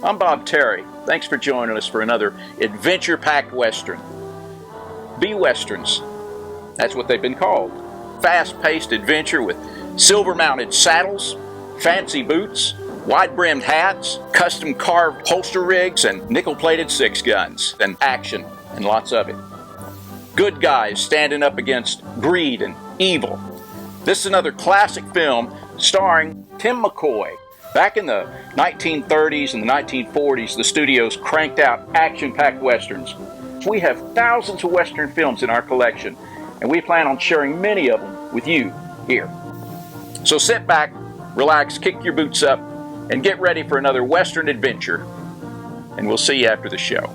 I'm Bob Terry. Thanks for joining us for another adventure-packed Western. B-Westerns, that's what they've been called. Fast-paced adventure with silver-mounted saddles, fancy boots, wide-brimmed hats, custom-carved holster rigs, and nickel-plated six guns, and action, and lots of it. Good guys standing up against greed and evil. This is another classic film starring Tim McCoy. Back in the 1930s and the 1940s, the studios cranked out action-packed Westerns. We have thousands of Western films in our collection, and we plan on sharing many of them with you here. So sit back, relax, kick your boots up, and get ready for another Western adventure. And we'll see you after the show.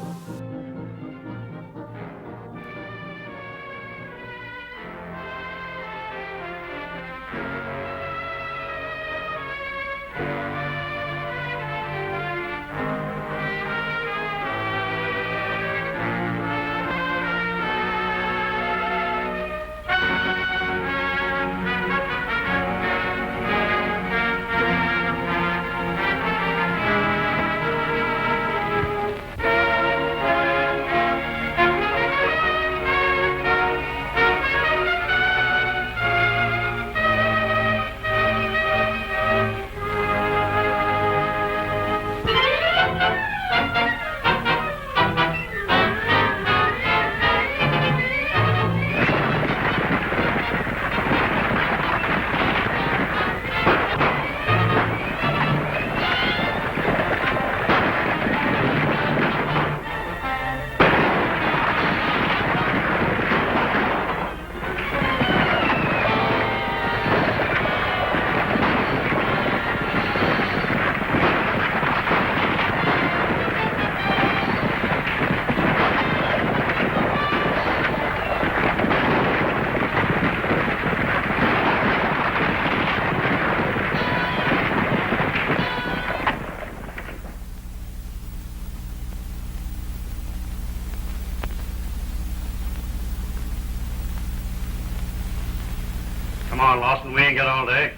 Come on, Lawson, we ain't got all day.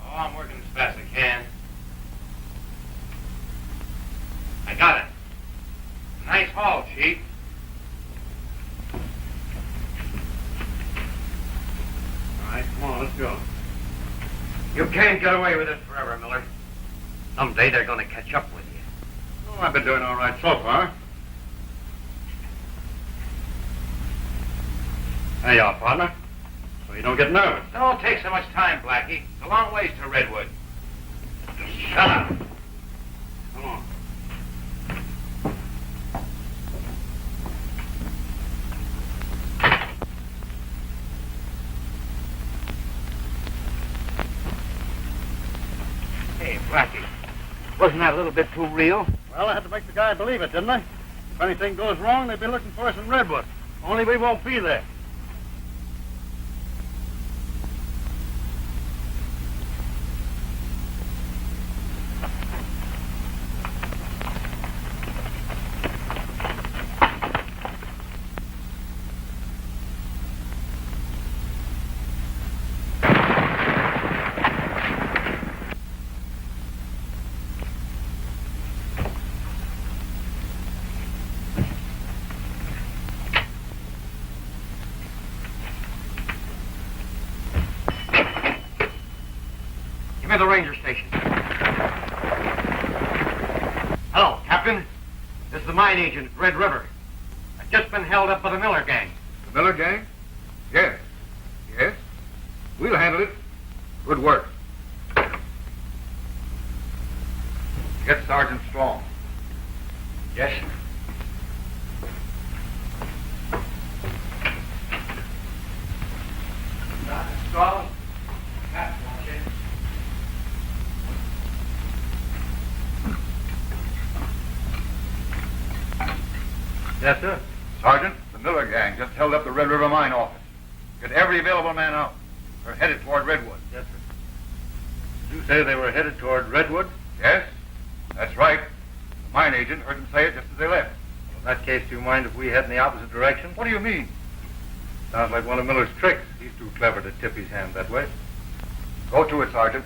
Oh, I'm working as fast as I can. I got it. Nice haul, Chief. All right, come on, let's go. You can't get away with it forever, Miller. Someday they're going to catch up with you. Oh, I've been doing all right so far. There you are, partner. So you don't get nervous. Don't take so much time, Blackie. It's a long ways to Redwood. Just shut up. Come on. Hey, Blackie, wasn't that a little bit too real? Well, I had to make the guy believe it, didn't I? If anything goes wrong, they'll be looking for us in Redwood. Only we won't be there. Give me the ranger station. Hello, Captain. This is the mine agent at Red River. I've just been held up by the Miller gang. The Miller gang? Yes. Yes. We'll handle it. Good work. Get Sergeant Strong. Yes, sir. Sergeant Strong. Captain, won't you? Yes, sir. Sergeant, the Miller gang just held up the Red River mine office. Get every available man out. They're headed toward Redwood. Yes, sir. Did you say they were headed toward Redwood? Yes, that's right. The mine agent heard them say it just as they left. Well, in that case, do you mind if we head in the opposite direction? What do you mean? Sounds like one of Miller's tricks. He's too clever to tip his hand that way. Go to it, Sergeant.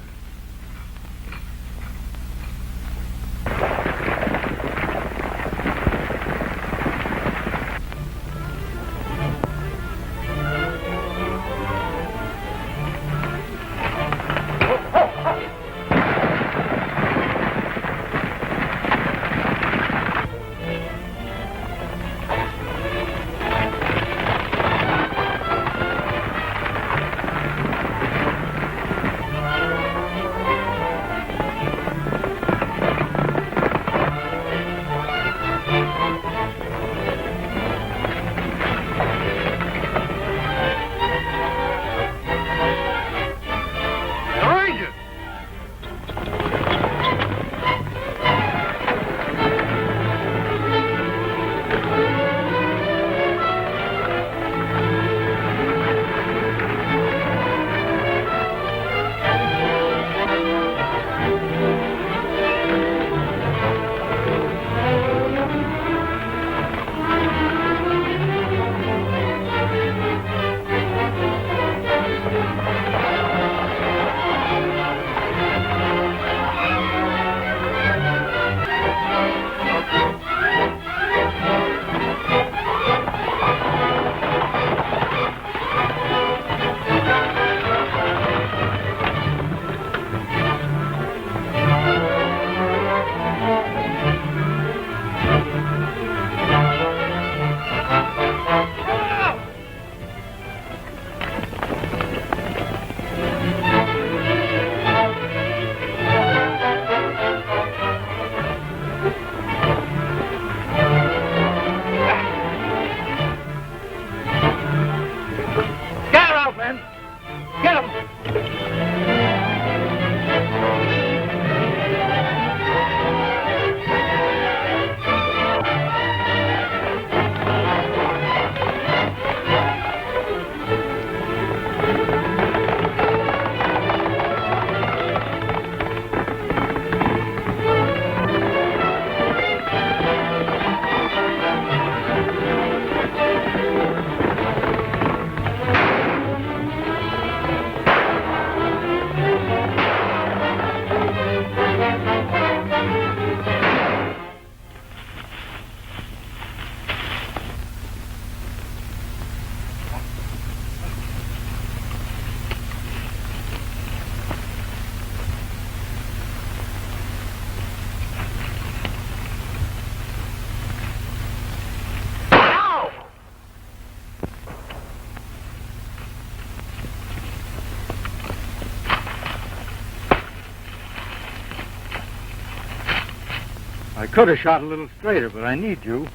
I could have shot a little straighter, but I need you.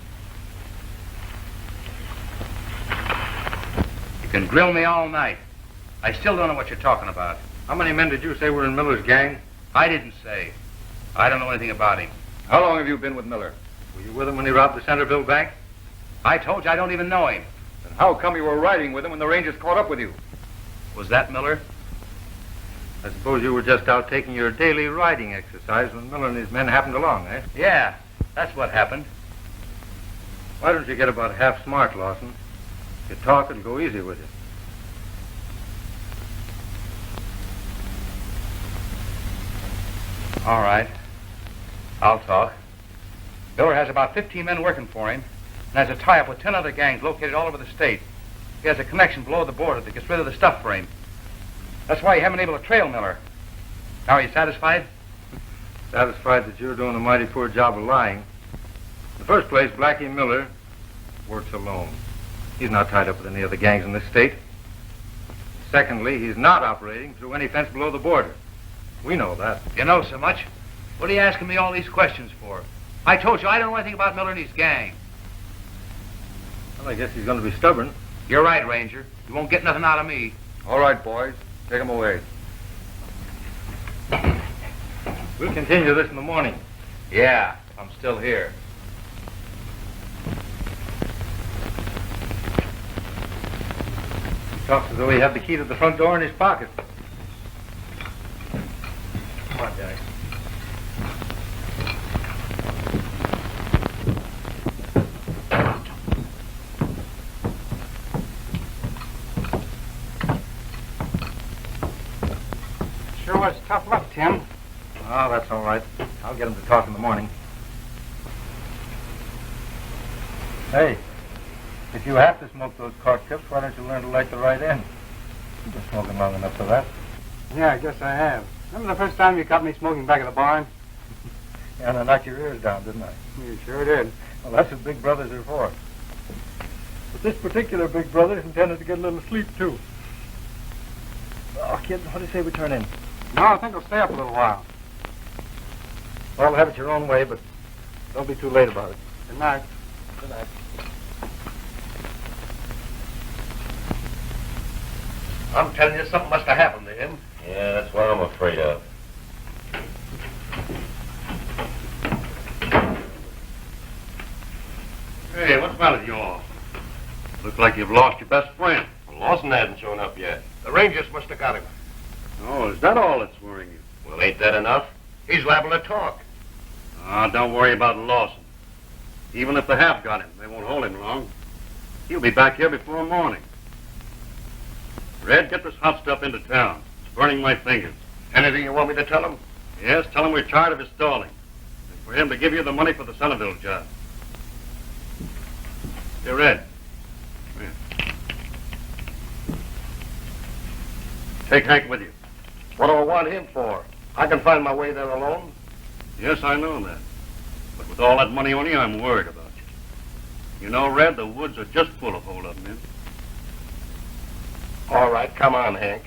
You can grill me all night. I still don't know what you're talking about. How many men did you say were in Miller's gang? I didn't say. I don't know anything about him. How long have you been with Miller? Were you with him when he robbed the Centerville Bank? I told you I don't even know him. Then how come you were riding with him when the Rangers caught up with you? Was that Miller? I suppose you were just out taking your daily riding exercise when Miller and his men happened along, eh? Yeah, that's what happened. Why don't you get about half smart, Lawson? If you talk, it'll go easy with you. All right. I'll talk. Miller has about 15 men working for him and has a tie-up with 10 other gangs located all over the state. He has a connection below the border that gets rid of the stuff for him. That's why you haven't been able to trail Miller. Now, are you satisfied? Satisfied that you're doing a mighty poor job of lying. In the first place, Blackie Miller works alone. He's not tied up with any other gangs in this state. Secondly, he's not operating through any fence below the border. We know that. You know so much. What are you asking me all these questions for? I told you I don't know anything about Miller and his gang. Well, I guess he's going to be stubborn. You're right, Ranger. You won't get nothing out of me. All right, boys. Take him away. We'll continue this in the morning. Yeah, I'm still here. He talks as though he had the key to the front door in his pocket. Come on, Jack. Sure was tough luck, Tim. Oh, that's all right. I'll get him to talk in the morning. Hey, if you have to smoke those cork tips, why don't you learn to light the right end? You've been smoking long enough for that. Yeah, I guess I have. Remember the first time you caught me smoking back at the barn? Yeah, and I knocked your ears down, didn't I? You sure did. Well, that's what big brothers are for. But this particular big brother is intended to get a little sleep, too. Oh, kid, what do you say we turn in? No, I think I'll stay up a little while. Well, have it your own way, but don't be too late about it. Good night. Good night. I'm telling you, something must have happened to him. Yeah, that's what I'm afraid of. Hey, what's the matter with you all? Looks like you've lost your best friend. Well, Lawson hasn't shown up yet. The Rangers must have got him. Oh, is that all that's worrying you? Well, ain't that enough? He's liable to talk. Ah, don't worry about Lawson. Even if they have got him, they won't hold him long. He'll be back here before morning. Red, get this hot stuff into town. It's burning my fingers. Anything you want me to tell him? Yes, tell him we're tired of his stalling. And for him to give you the money for the Centerville job. Hey, Red. Come here. Take Hank with you. What do I want him for? I can find my way there alone. Yes, I know that. But with all that money on you, I'm worried about you. You know, Red, the woods are just full of hold-up men. All right, come on, Hank.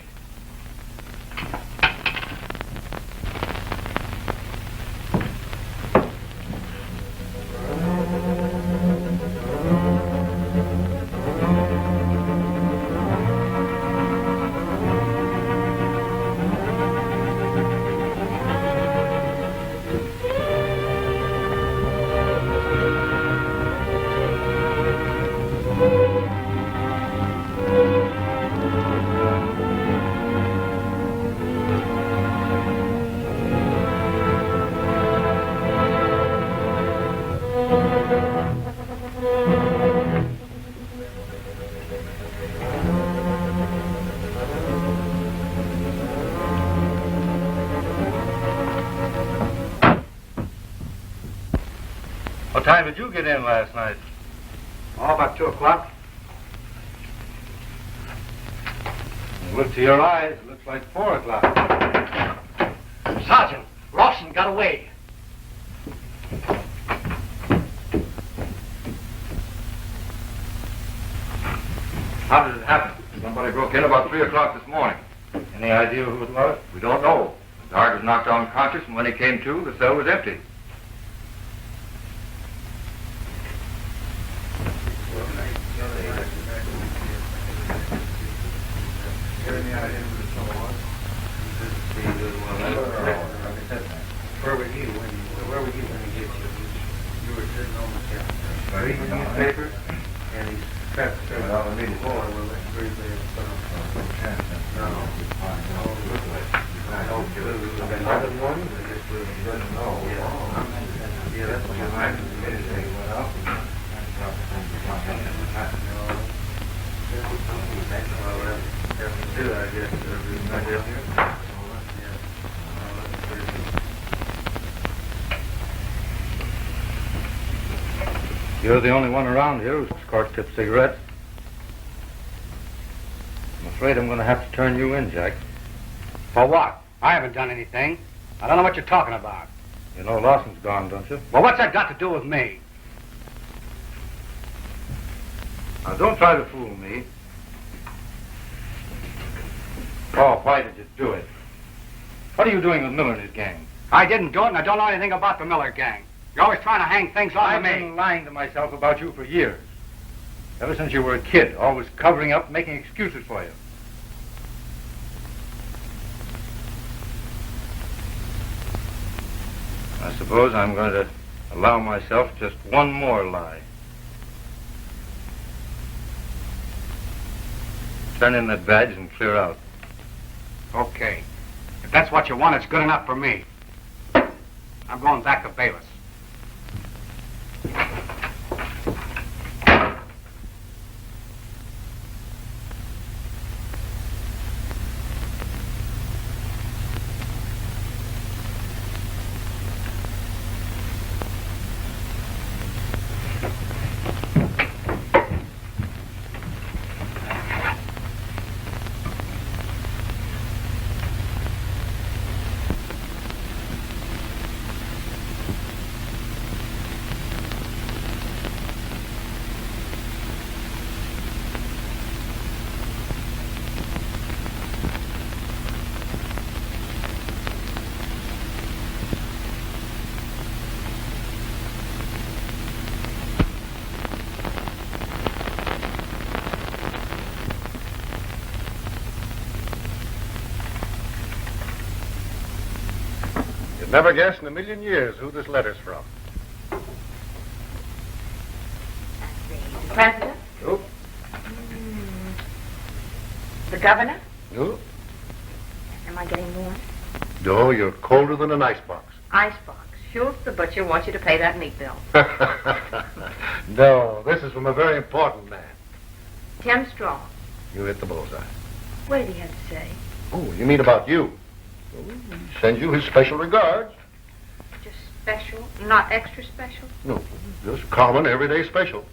What time did you get in last night? Oh, about 2 o'clock. Look to your eyes, it looks like 4 o'clock. Sergeant, Lawson got away. How did it happen? Somebody broke in about 3 o'clock this morning. Any idea who it was? We don't know. The guard was knocked unconscious, and when he came to, the cell was empty. Where were you when he gets you? You were sitting on the couch. Reading the newspaper, and he's trapped boy. Well, that's briefly another one? Yeah, that's what I You're the only one around here who's cork-tip cigarettes. I'm afraid I'm going to have to turn you in, Jack. For what? I haven't done anything. I don't know what you're talking about. You know Lawson's gone, don't you? Well, what's that got to do with me? Now, don't try to fool me. Oh, why did you do it? What are you doing with Miller and his gang? I didn't do it, and I don't know anything about the Miller gang. You're always trying to hang things on I've to me. been lying to myself about you for years. Ever since you were a kid, always covering up, making excuses for you. I suppose I'm going to allow myself just one more lie. Turn in that badge and clear out. Okay. If that's what you want, it's good enough for me. I'm going back to Bayless. Never guessed in a million years who this letter's from. The president? Nope. The governor? Nope. Am I getting warm? No, you're colder than an icebox. Icebox. Schultz, the butcher, wants you to pay that meat bill. No, this is from a very important man. Tim Strong. You hit the bullseye. What did he have to say? Oh, you mean about you? Well, he sends you his special regards. Just special? Not extra special? No, just common, everyday special.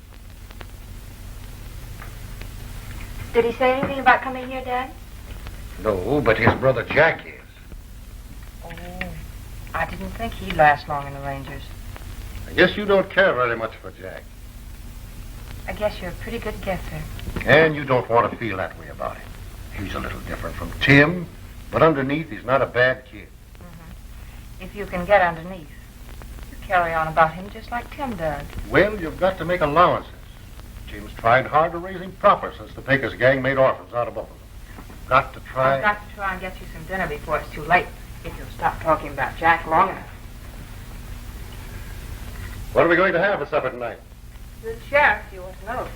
Did he say anything about coming here, Dad? No, but his brother Jack is. Oh, I didn't think he'd last long in the Rangers. I guess you don't care very much for Jack. I guess you're a pretty good guesser. And you don't want to feel that way about him. He's a little different from Tim, but underneath he's not a bad kid. If you can get underneath, you carry on about him just like Tim does. Well, you've got to make allowances. Tim's tried hard to raise him proper since the Pecos gang made orphans out of both of them. Got to try... I've got to try and get you some dinner before it's too late, if you'll stop talking about Jack long enough. What are we going to have for supper tonight? The sheriff, you want to know.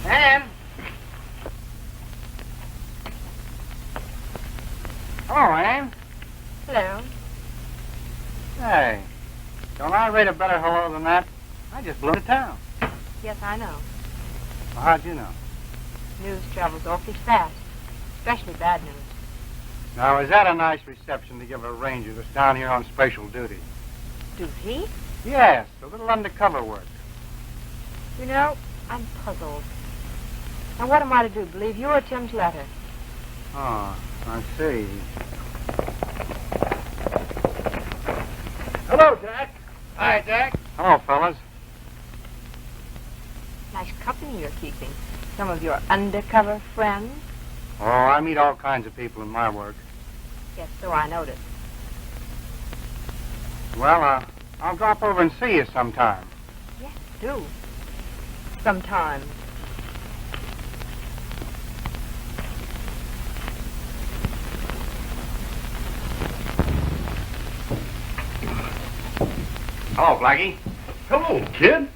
Sam! Hello, Ann. Hello. Hey, don't I rate a better hello than that? I just blew to town. Yes, I know. Well, how'd you know? News travels awfully fast, especially bad news. Now, is that a nice reception to give a ranger that's down here on special duty? Duty? Yes, a little undercover work. You know, I'm puzzled. Now, what am I to do, believe you or Tim's letter? Oh, I see. Hello, Jack. Hi, Jack. Hello, fellas. Nice company you're keeping. Some of your undercover friends. Oh, I meet all kinds of people in my work. Yes, so I noticed. Well, I'll drop over and see you sometime. Yes, do. Sometime. Hello, Blackie. Hello, kid.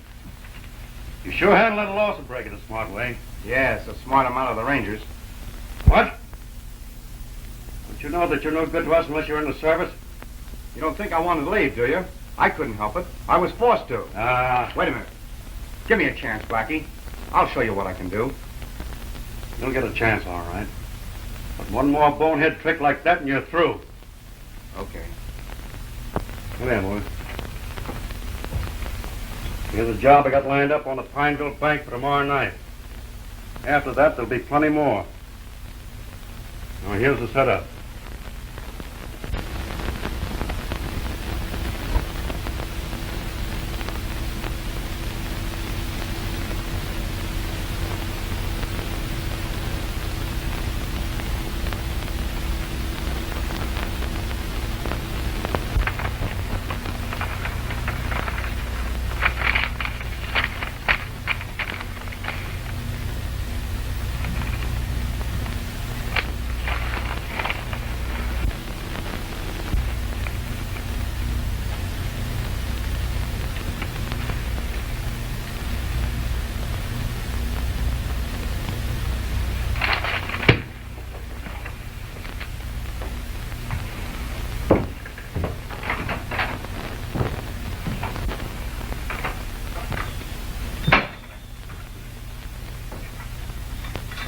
You sure handled that Lawson break in a smart way. Yes, a smart amount of the Rangers. What? Don't you know that you're no good to us unless you're in the service? You don't think I wanted to leave, do you? I couldn't help it. I was forced to. Wait a minute. Give me a chance, Blackie. I'll show you what I can do. You'll get a chance, all right. But one more bonehead trick like that and you're through. Okay. Come here, boy. Here's a job I got lined up on the Pineville Bank for tomorrow night. After that, there'll be plenty more. Now, here's the setup.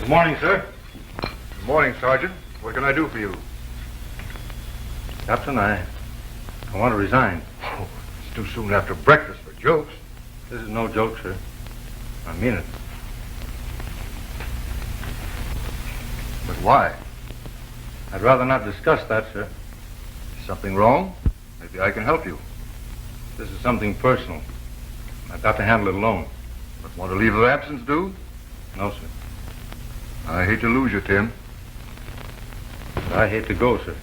Good morning, sir. Good morning, Sergeant. What can I do for you? Captain, I want to resign. Oh, it's too soon after breakfast for jokes. This is no joke, sir. I mean it. But why? I'd rather not discuss that, sir. Is something wrong? Maybe I can help you. This is something personal. I've got to handle it alone. But want to leave of absence, do? No, sir. I hate to lose you, Tim. I hate to go, sir.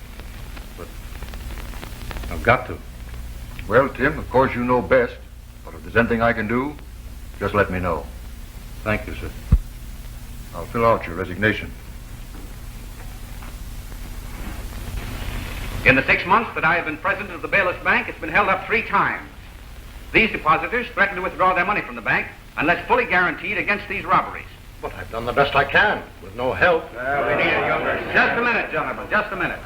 But I've got to. Well, Tim, of course you know best. But if there's anything I can do, just let me know. Thank you, sir. I'll fill out your resignation. In the 6 months that I have been president of the Bailiff's Bank, it's been held up 3 times. These depositors threaten to withdraw their money from the bank unless fully guaranteed against these robberies. But I've done the best I can, with no help. We need a younger. Just a minute, gentlemen, just a minute.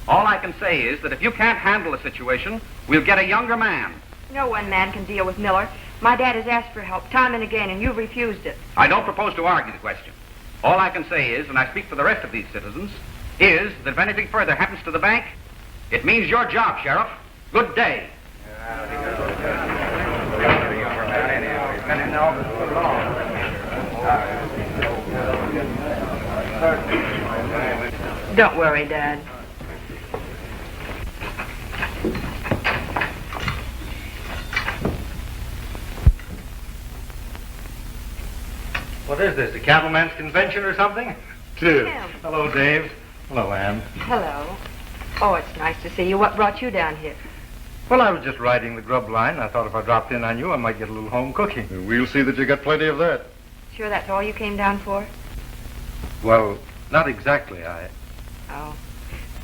All I can say is that if you can't handle the situation, we'll get a younger man. No one man can deal with Miller. My dad has asked for help time and again, and you've refused it. I don't propose to argue the question. All I can say is, and I speak for the rest of these citizens, is that if anything further happens to the bank, it means your job, Sheriff. Good day. Don't worry, Dad. What is this, the Cattleman's Convention or something? Tim. Hello, Dave. Hello, Ann. Hello. Oh, it's nice to see you. What brought you down here? Well, I was just riding the grub line. I thought if I dropped in on you, I might get a little home cooking. We'll see that you get plenty of that. Sure that's all you came down for? Well, not exactly. Oh.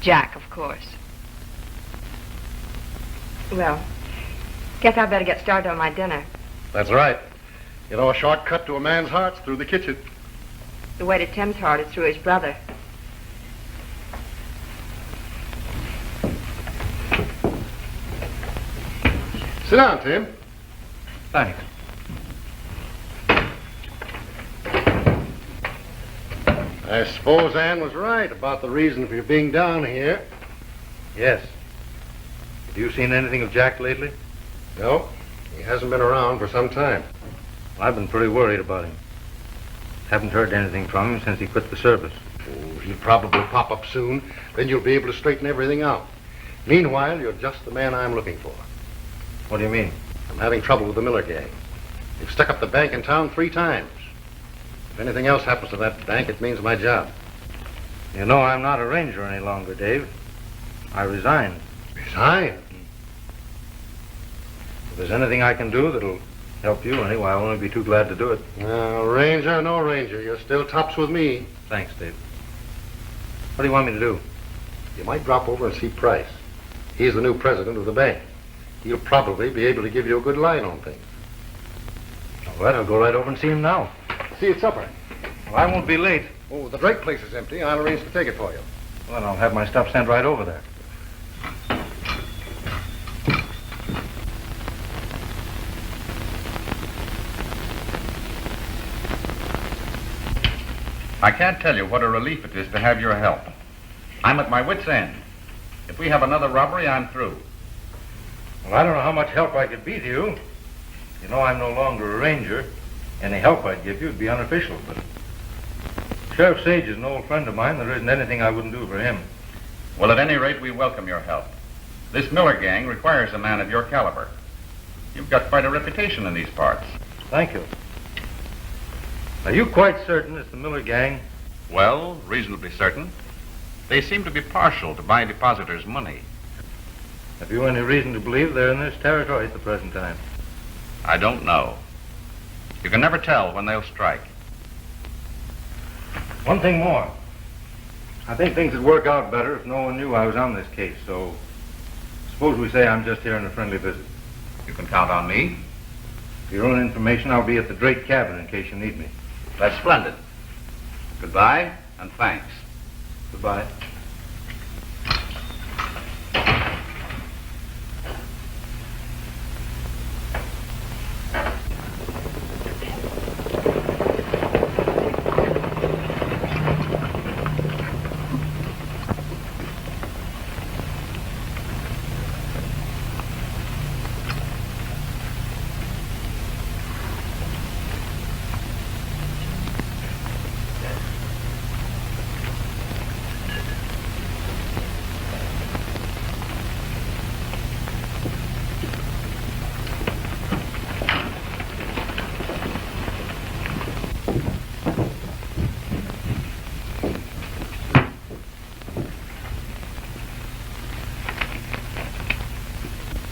Jack, of course. Well, guess I better get started on my dinner. That's right. You know, a shortcut to a man's heart's through the kitchen. The way to Tim's heart is through his brother. Sit down, Tim. Thanks. I suppose Ann was right about the reason for your being down here. Yes. Have you seen anything of Jack lately? No, he hasn't been around for some time. I've been pretty worried about him. Haven't heard anything from him since he quit the service. Oh, he'll probably pop up soon. Then you'll be able to straighten everything out. Meanwhile, you're just the man I'm looking for. What do you mean? I'm having trouble with the Miller gang. They've stuck up the bank in town 3 times. If anything else happens to that bank, it means my job. You know I'm not a ranger any longer, Dave. I resigned. Resign? If there's anything I can do that'll help you anyway, I'll only be too glad to do it. Ranger, no ranger. You're still tops with me. Thanks, Dave. What do you want me to do? You might drop over and see Price. He's the new president of the bank. He'll probably be able to give you a good line on things. All right, I'll go right over and see him now. See you at supper. Well, I won't be late. Oh, the Drake place is empty. I'll arrange to take it for you. Well, I'll have my stuff sent right over there. I can't tell you what a relief it is to have your help. I'm at my wit's end. If we have another robbery, I'm through. Well, I don't know how much help I could be to you. You know I'm no longer a ranger. Any help I'd give you would be unofficial, but Sheriff Sage is an old friend of mine. There isn't anything I wouldn't do for him. Well, at any rate, we welcome your help. This Miller gang requires a man of your caliber. You've got quite a reputation in these parts. Thank you. Are you quite certain it's the Miller gang? Well, reasonably certain. They seem to be partial to my depositors' money. Have you any reason to believe they're in this territory at the present time? I don't know. You can never tell when they'll strike. One thing more. I think things would work out better if no one knew I was on this case, so suppose we say I'm just here on a friendly visit. You can count on me. For your own information, I'll be at the Drake cabin in case you need me. That's splendid. Goodbye, and thanks. Goodbye.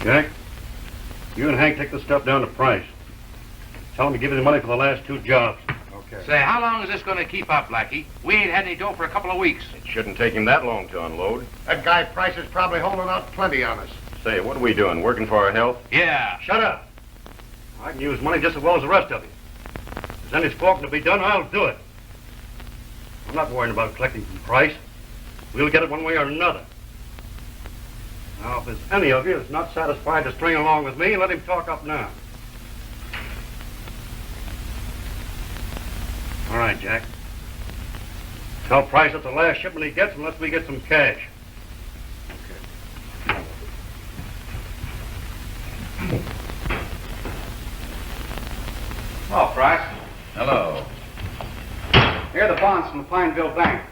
Jack, you and Hank take the stuff down to Price. Tell him to give you the money for the last 2 jobs. Okay. Say, how long is this going to keep up, Blackie? We ain't had any dough for a couple of weeks. It shouldn't take him that long to unload. That guy Price is probably holding out plenty on us. Say, what are we doing? Working for our health? Yeah. Shut up. I can use money just as well as the rest of you. If there's any squawking to be done, I'll do it. I'm not worrying about collecting from Price. We'll get it one way or another. Now, if there's any of you that's not satisfied to string along with me, let him talk up now. All right, Jack. Tell Price that's the last shipment he gets unless we get some cash. Oh, Price. Hello. Here are the bonds from the Pineville Bank.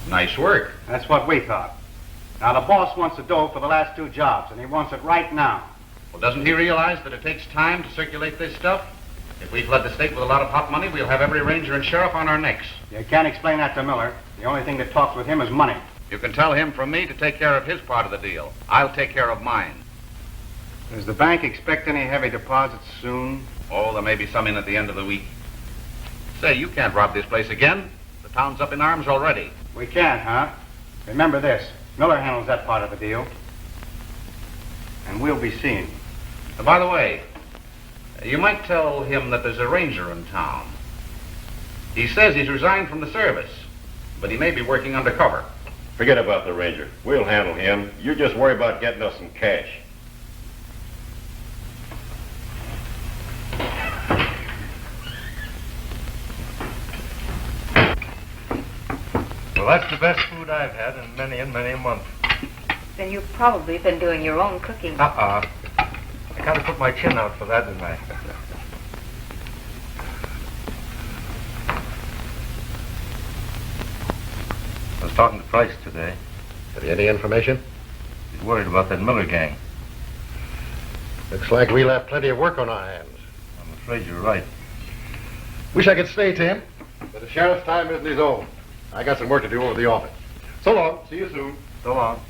Nice work. That's what we thought. Now, the boss wants the dough for the last 2 jobs, and he wants it right now. Well, doesn't he realize that it takes time to circulate this stuff? If we flood the state with a lot of hot money, we'll have every ranger and sheriff on our necks. You can't explain that to Miller. The only thing that talks with him is money. You can tell him from me to take care of his part of the deal. I'll take care of mine. Does the bank expect any heavy deposits soon? Oh, there may be some in at the end of the week. Say, you can't rob this place again. The town's up in arms already. We can't, huh? Remember this. Miller handles that part of the deal. And we'll be seeing. By the way, you might tell him that there's a ranger in town. He says he's resigned from the service, but he may be working undercover. Forget about the ranger. We'll handle him. You just worry about getting us some cash. Well, that's the best food I've had in many and many a month. Then you've probably been doing your own cooking. I kind of put my chin out for that, didn't I? I was talking to Price today. Have you any information? He's worried about that Miller gang. Looks like we'll have plenty of work on our hands. I'm afraid you're right. Wish I could stay, Tim, but the sheriff's time isn't his own. I got some work to do over the office. So long. See you soon. So long.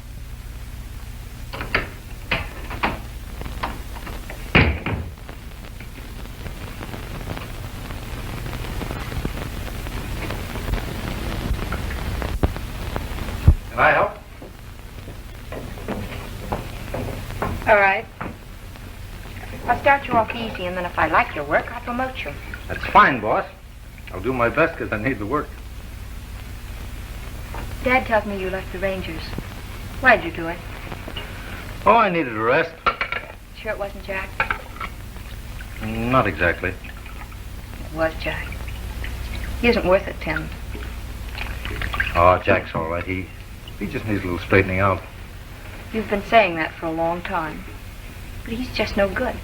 Can I help? All right. I'll start you off easy, and then if I like your work, I'll promote you. That's fine, boss. I'll do my best because I need the work. Dad tells me you left the Rangers. Why'd you do it? Oh, I needed a rest. Sure it wasn't Jack? Not exactly. It was Jack. He isn't worth it, Tim. Oh, Jack's all right. He just needs a little straightening out. You've been saying that for a long time. But he's just no good.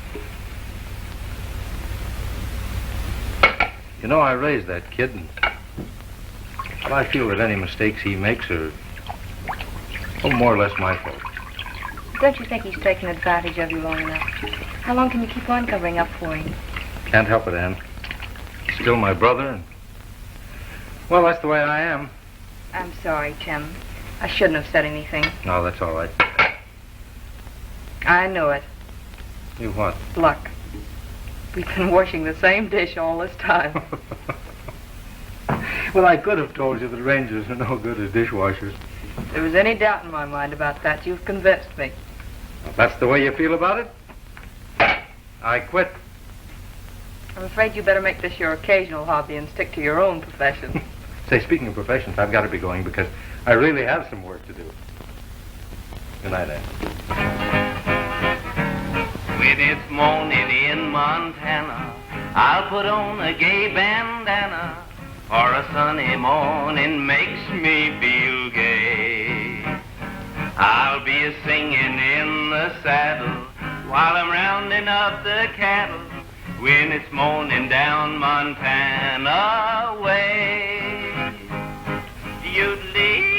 You know, I raised that kid, and well, I feel that any mistakes he makes are more or less my fault. Don't you think he's taken advantage of you long enough? How long can you keep on covering up for him? Can't help it, Ann. He's still my brother, and well, that's the way I am. I'm sorry, Tim. I shouldn't have said anything. No, that's all right. I knew it. You what? Luck. We've been washing the same dish all this time. Well, I could have told you that Rangers are no good as dishwashers. If there was any doubt in my mind about that, you've convinced me. Well, that's the way you feel about it? I quit. I'm afraid you better make this your occasional hobby and stick to your own profession. Say, speaking of professions, I've got to be going because I really have some work to do. Good night, Ann. When it's morning in Montana, I'll put on a gay bandana, for a sunny morning makes me feel gay. I'll be a-singing in the saddle while I'm rounding up the cattle, when it's morning down Montana way. Yodelee.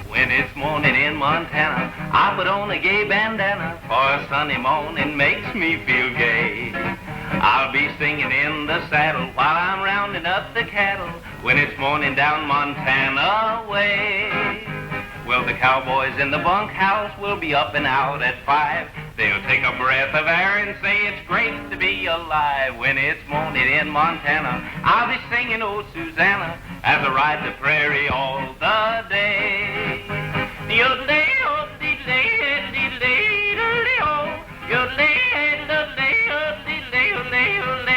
When it's morning in Montana, I put on a gay bandana, for a sunny morning makes me feel gay. I'll be singing in the saddle while I'm rounding up the cattle, when it's morning down Montana way. Well, the cowboys in the bunkhouse will be up and out at 5. They'll take a breath of air and say it's great to be alive. When it's morning in Montana, I'll be singing "Oh, Susanna" as I ride the prairie all the day. Yodelee, oh, yodelee, yodelee, yodelee, oh, yodelee, yodelee, yodelee, yodelee, yodelee.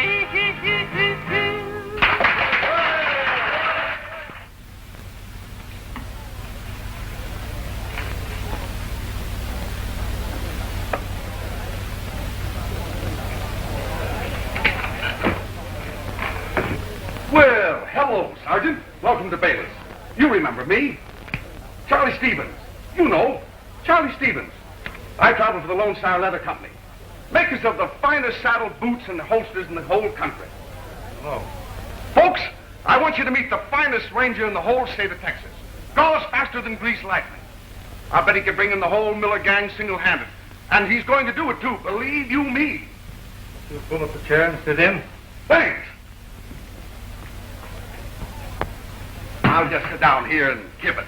Well, hello, Sergeant. Welcome to Bayless. You remember me? Charlie Stevens. You know, Charlie Stevens. I travel for the Lone Star Leather Company, makers of the finest saddle boots and holsters in the whole country. Hello. Folks, I want you to meet the finest ranger in the whole state of Texas. Goes faster than greased lightning. I bet he could bring in the whole Miller gang single-handed. And he's going to do it, too, believe you me. You pull up a chair and sit in. Thanks. I'll just sit down here and kibitz.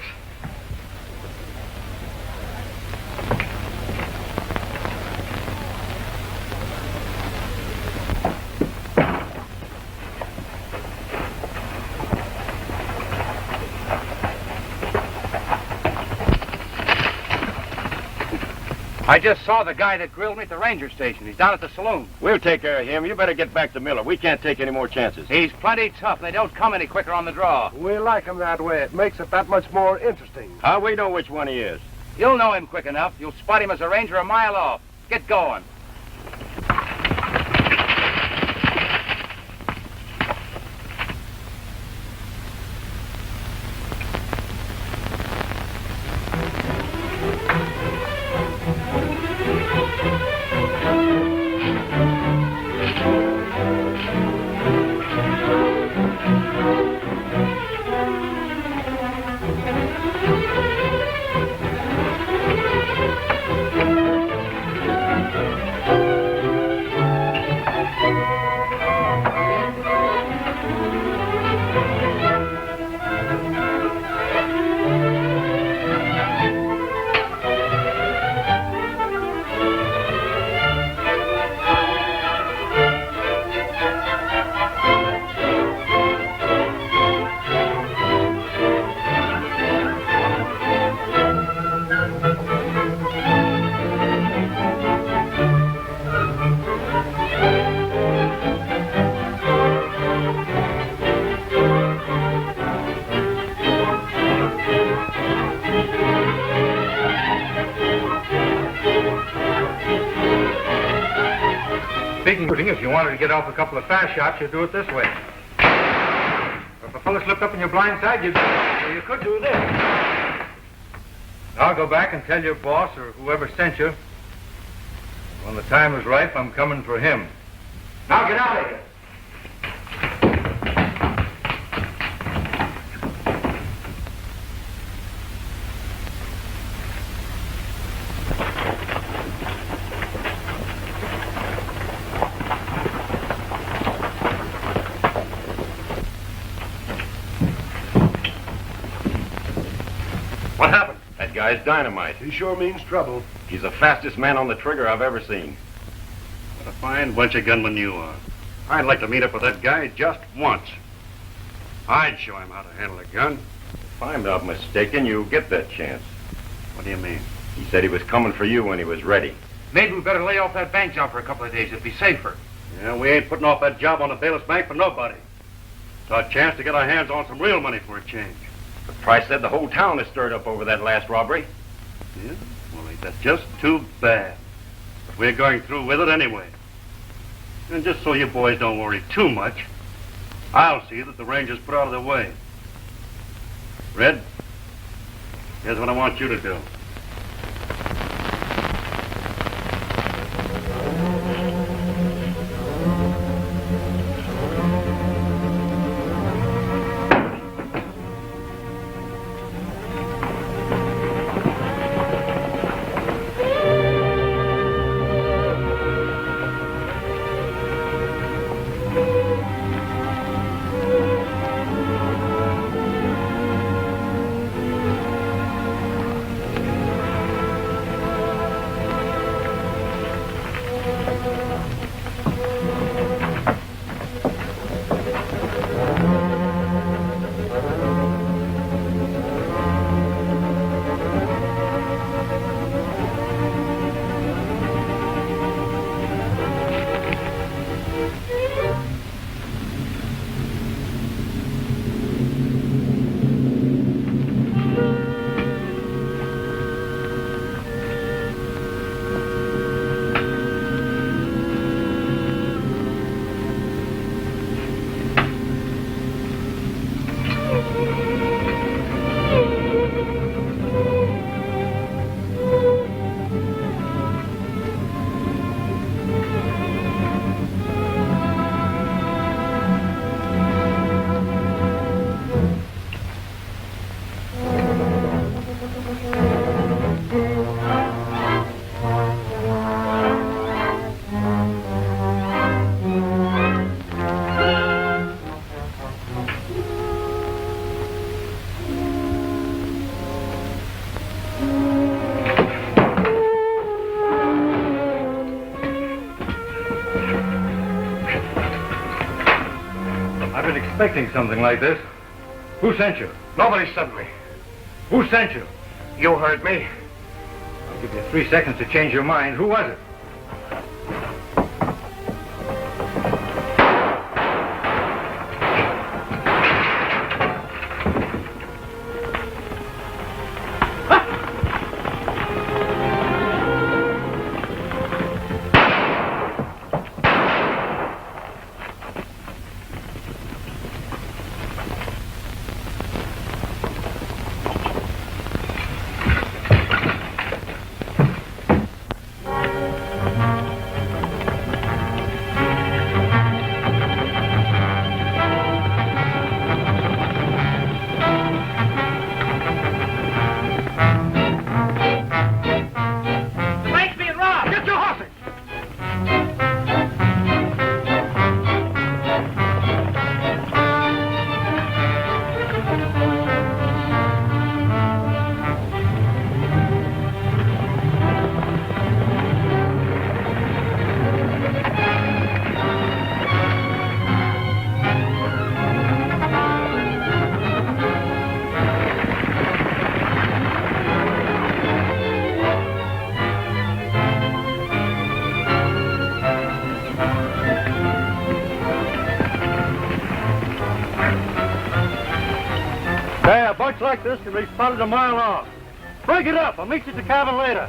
I just saw the guy that grilled me at the ranger station. He's down at the saloon. We'll take care of him. You better get back to Miller. We can't take any more chances. He's plenty tough, and they don't come any quicker on the draw. We like him that way. It makes it that much more interesting. How we know which one he is? You'll know him quick enough. You'll spot him as a ranger a mile off. Get going. wanted to get off a couple of fast shots, you'd do it this way. If a fellow slipped up in your blind side, you could do this. I'll go back and tell your boss or whoever sent you. When the time is ripe, I'm coming for him. Now get out of here. What happened? That guy's dynamite. He sure means trouble. He's the fastest man on the trigger I've ever seen. What a fine bunch of gunmen you are. I'd like to meet up with that guy just once. I'd show him how to handle a gun. If I'm not mistaken, you'll get that chance. What do you mean? He said he was coming for you when he was ready. Maybe we better lay off that bank job for a couple of days. It'd be safer. Yeah, we ain't putting off that job on the Bailiff's Bank for nobody. It's our chance to get our hands on some real money for a change. The price said the whole town is stirred up over that last robbery. Yeah? Well, ain't that just too bad? But we're going through with it anyway. And just so you boys don't worry too much, I'll see that the Rangers put out of the way. Red, here's what I want you to do. Expecting something like this. Who sent you? Nobody sent me. Who sent you? You heard me. I'll give you 3 seconds to change your mind. Who was it? Like this can be spotted a mile off. Break it up. I'll meet you at the cabin later.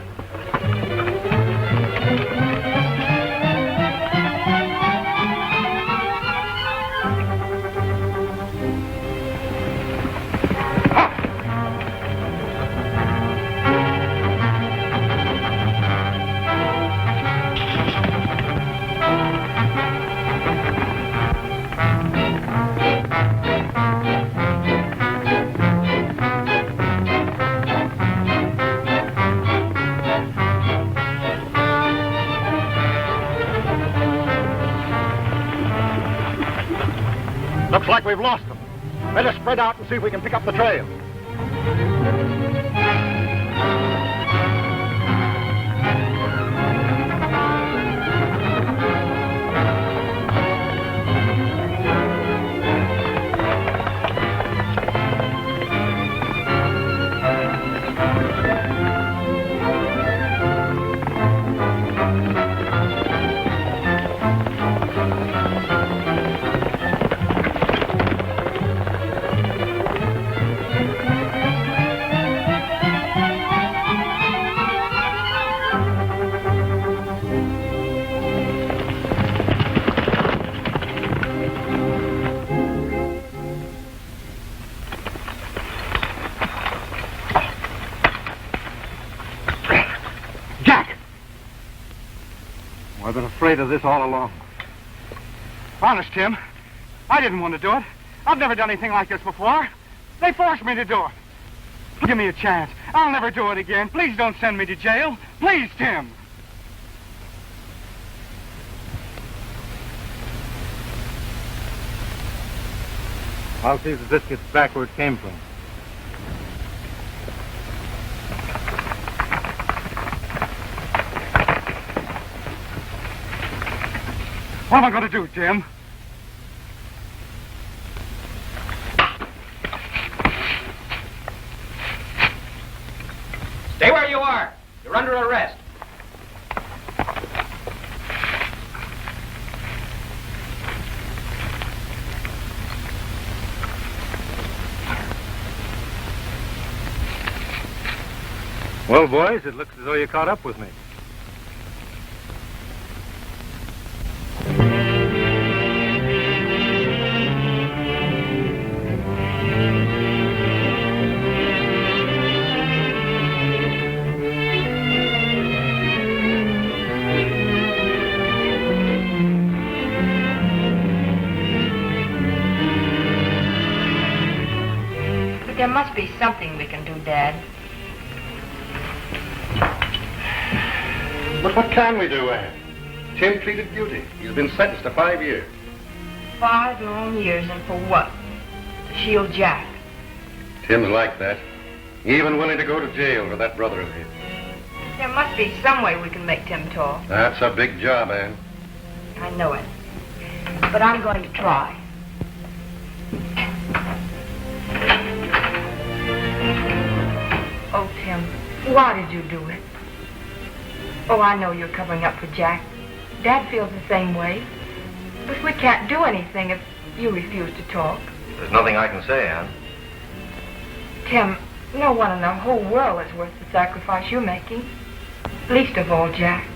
like we've lost them. Better spread out and see if we can pick up the trail. I've been afraid of this all along. Honest, Tim, I didn't want to do it. I've never done anything like this before. They forced me to do it. Give me a chance. I'll never do it again. Please don't send me to jail. Please, Tim. I'll see that this gets back where it came from. What am I going to do, Tim? Stay where you are. You're under arrest. Well, boys, it looks as though you caught up with me. There must be something we can do, Dad. But what can we do, Anne? Tim pleaded guilty. He's been sentenced to 5 years. 5 long years, and for what? To shield Jack. Tim's like that. Even willing to go to jail for that brother of his. There must be some way we can make Tim talk. That's a big job, Anne. I know it. But I'm going to try. Oh, Tim, why did you do it? Oh, I know you're covering up for Jack. Dad feels the same way. But we can't do anything if you refuse to talk. There's nothing I can say, Anne. Tim, no one in the whole world is worth the sacrifice you're making. Least of all, Jack.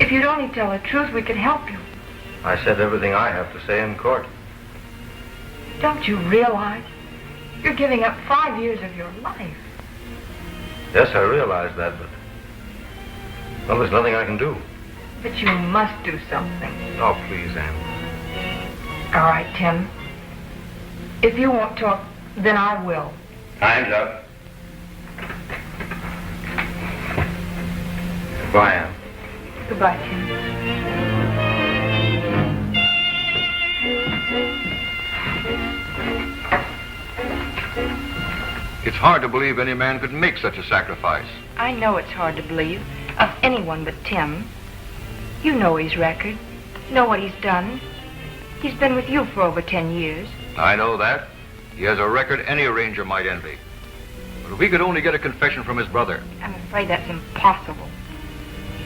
If you'd only tell the truth, we could help you. I said everything I have to say in court. Don't you realize you're giving up 5 years of your life? Yes, I realize that, but... well, there's nothing I can do. But you must do something. Oh, please, Anne. All right, Tim. If you won't talk, then I will. Time's up. Goodbye, Anne. Goodbye, Tim. It's hard to believe any man could make such a sacrifice. I know it's hard to believe of anyone but Tim. You know his record. Know what he's done. He's been with you for over 10 years. I know that. He has a record any ranger might envy. But if we could only get a confession from his brother. I'm afraid that's impossible.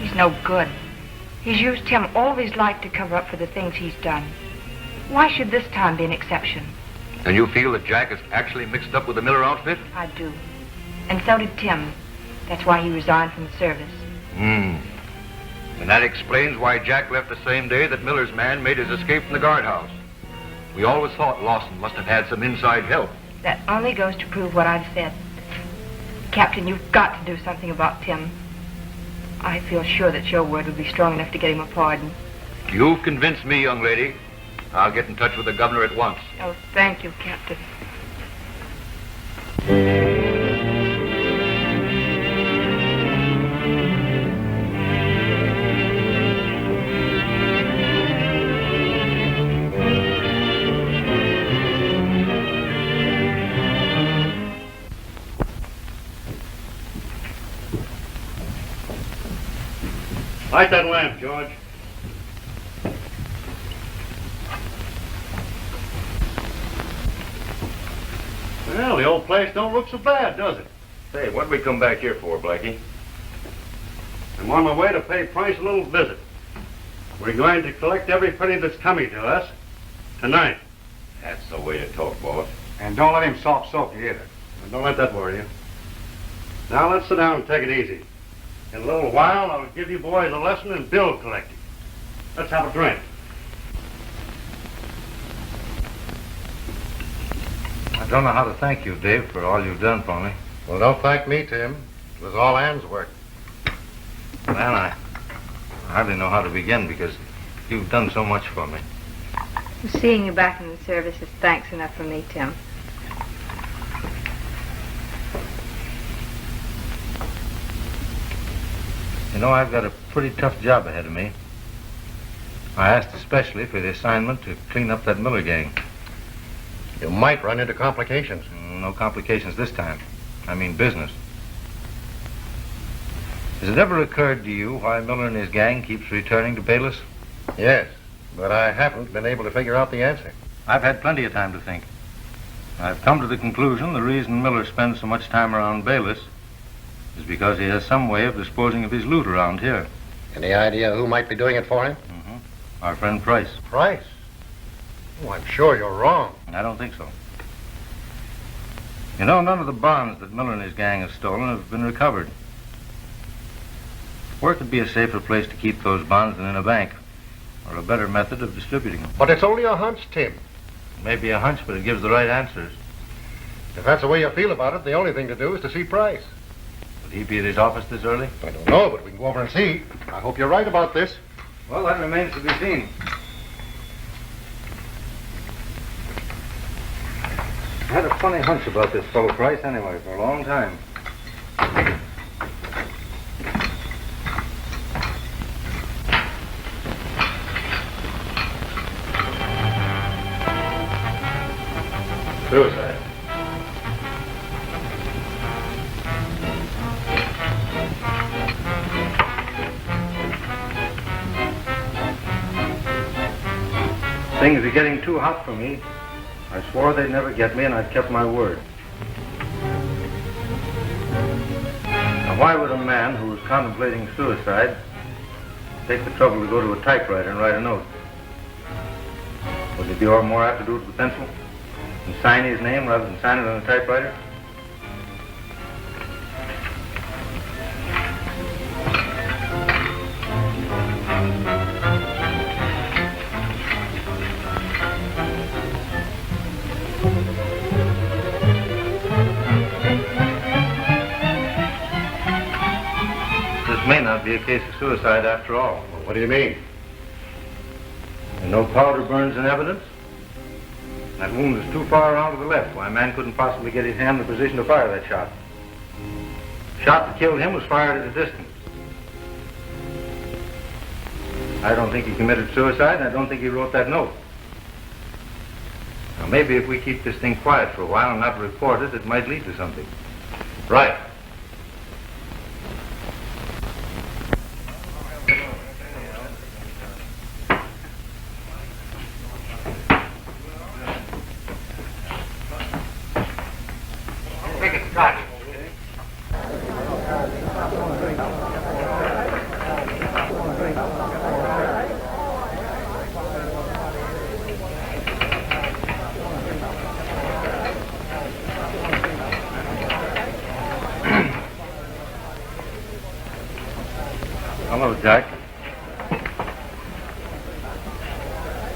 He's no good. He's used Tim all of his life to cover up for the things he's done. Why should this time be an exception? And you feel that Jack is actually mixed up with the Miller outfit? I do. And so did Tim. That's why he resigned from the service. And that explains why Jack left the same day that Miller's man made his escape from the guardhouse. We always thought Lawson must have had some inside help. That only goes to prove what I've said. Captain, you've got to do something about Tim. I feel sure that your word would be strong enough to get him a pardon. You've convinced me, young lady. I'll get in touch with the governor at once. Oh, thank you, Captain. Light that lamp, George. Well, the old place don't look so bad, does it? Say, what'd we come back here for, Blackie? I'm on my way to pay Price a little visit. We're going to collect every penny that's coming to us tonight. That's the way to talk, boss. And don't let him soft-soap you either. And don't let that worry you. Now let's sit down and take it easy. In a little while, I'll give you boys a lesson in bill collecting. Let's have a drink. I don't know how to thank you, Dave, for all you've done for me. Well, don't thank me, Tim. It was all Ann's work. Man, I hardly know how to begin because you've done so much for me. Seeing you back in the service is thanks enough for me, Tim. You know, I've got a pretty tough job ahead of me. I asked especially for the assignment to clean up that Miller gang. You might run into complications. No complications this time. I mean business. Has it ever occurred to you why Miller and his gang keeps returning to Bayless? Yes, but I haven't been able to figure out the answer. I've had plenty of time to think. I've come to the conclusion the reason Miller spends so much time around Bayless is because he has some way of disposing of his loot around here. Any idea who might be doing it for him? Our friend Price. Price? Oh, I'm sure you're wrong. I don't think so. You know, none of the bonds that Miller and his gang have stolen have been recovered. Where could be a safer place to keep those bonds than in a bank? Or a better method of distributing them? But it's only a hunch, Tim. Maybe a hunch, but it gives the right answers. If that's the way you feel about it, the only thing to do is to see Price. Would he be at his office this early? I don't know, but we can go over and see. I hope you're right about this. Well, that remains to be seen. I had a funny hunch about this fellow Price anyway for a long time. Suicide. Things are getting too hot for me. I swore they'd never get me, and I've kept my word. Now, why would a man who was contemplating suicide take the trouble to go to a typewriter and write a note? Would it be more apt to do it with a pencil and sign his name rather than sign it on a typewriter? May not be a case of suicide after all. Well, what do you mean? And no powder burns in evidence? That wound is too far around to the left. Why, a man couldn't possibly get his hand in a position to fire that shot. The shot that killed him was fired at a distance. I don't think he committed suicide, and I don't think he wrote that note. Now, maybe if we keep this thing quiet for a while and not report it, it might lead to something. Right. Hello, Jack.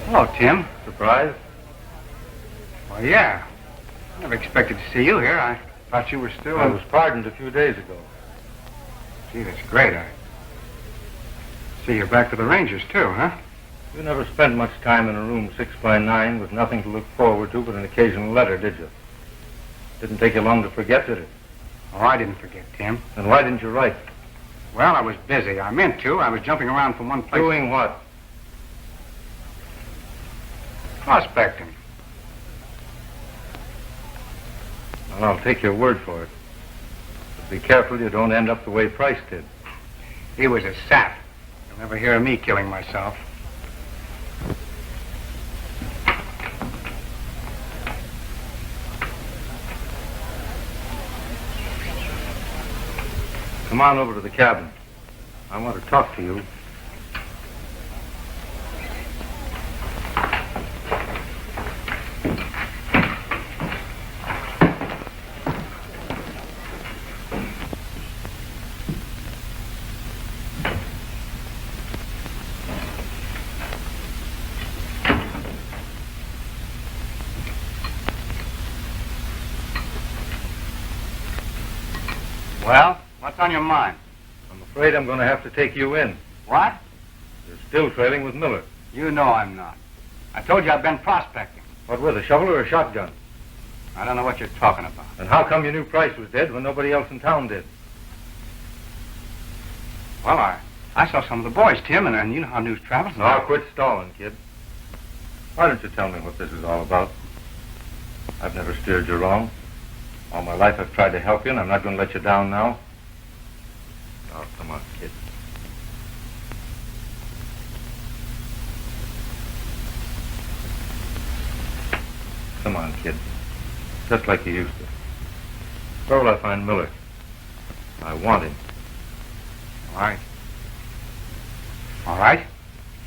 Hello, Tim. Surprised? Well, yeah. I never expected to see you here. I thought you were still... I was pardoned a few days ago. Gee, that's great. I see you're back to the Rangers, too, huh? You never spent much time in a room 6 by 9 with nothing to look forward to but an occasional letter, did you? Didn't take you long to forget, did it? Oh, I didn't forget, Tim. Then why didn't you write? Well, I was busy. I meant to. I was jumping around from one place... Doing what? Prospecting. Well, I'll take your word for it. But be careful you don't end up the way Price did. He was a sap. Never hear of me killing myself. Come on over to the cabin. I want to talk to you. Well, what's on your mind? I'm afraid I'm going to have to take you in. What? You're still trailing with Miller. You know I'm not. I told you I've been prospecting. What with, a shovel or a shotgun? I don't know what you're talking about. And how come you knew Price was dead when nobody else in town did? Well, I saw some of the boys, Tim, and you know how news travels. Now, quit stalling, kid. Why don't you tell me what this is all about? I've never steered you wrong. All my life I've tried to help you, and I'm not going to let you down now. Oh, come on, kid. Come on, kid. Just like you used to. Where will I find Miller? I want him. All right. All right.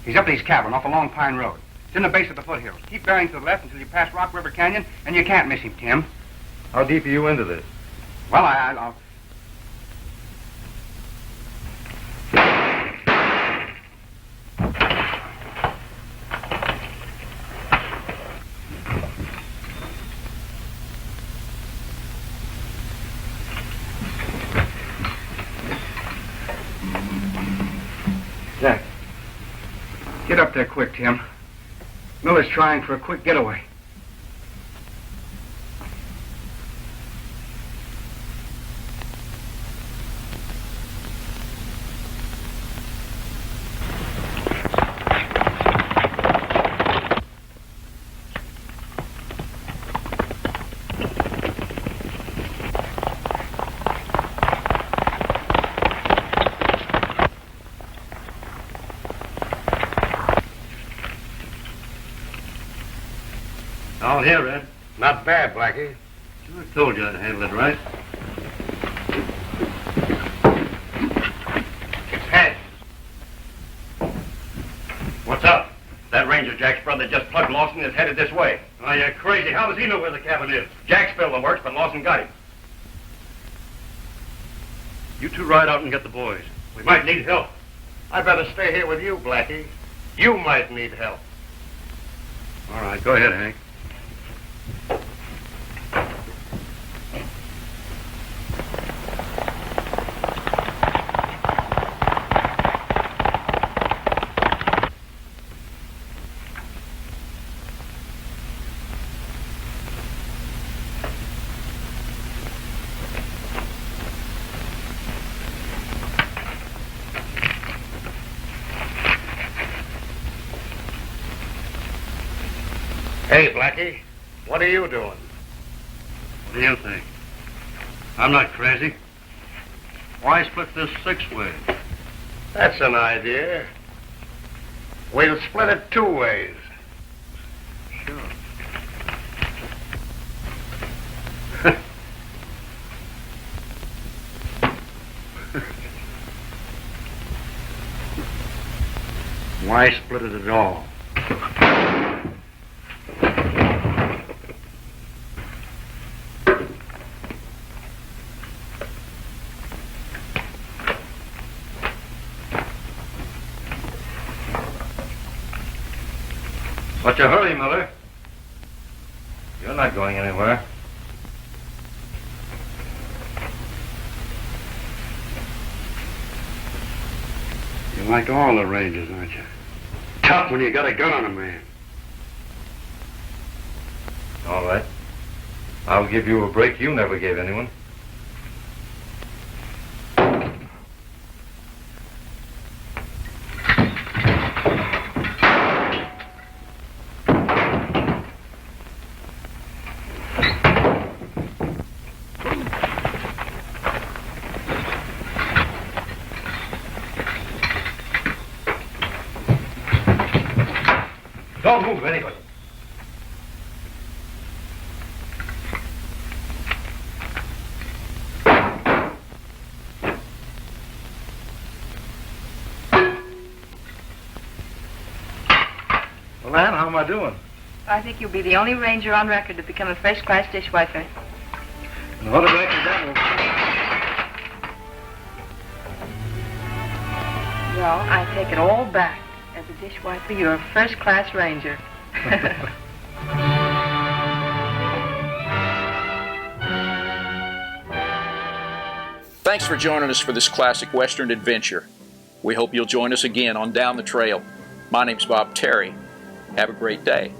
He's up at his cabin off a Long Pine Road. It's in the base of the foothills. Keep bearing to the left until you pass Rock River Canyon, and you can't miss him, Tim. How deep are you into this? Well, I'll... Jack. Get up there quick, Tim. Miller's trying for a quick getaway. All here, Red. Not bad, Blackie. Sure told you I'd handle it right. It's heads. What's up? That Ranger Jack's brother just plugged Lawson and is headed this way. Oh, you're crazy. How does he know where the cabin is? Jack spilled the works, but Lawson got him. You two ride out and get the boys. We might need help. I'd better stay here with you, Blackie. You might need help. All right, go ahead, Hank. Hey, Blackie, what are you doing? What do you think? I'm not crazy. Why split this 6 ways? That's an idea. We'll split it 2 ways. Sure. Why split it at all? What's your hurry, Miller? You're not going anywhere. You're like all the Rangers, aren't you? Tough when you got a gun on a man. All right. I'll give you a break you never gave anyone. Don't move, anybody. Well, Ann, how am I doing? I think you'll be the only ranger on record to become a first-class dishwifer. And what a record that will be. Well, I take it all back. As a dishwifer, you're a first-class ranger. Thanks for joining us for this classic Western adventure. We hope you'll join us again on Down the Trail. My name's Bob Terry. Have a great day.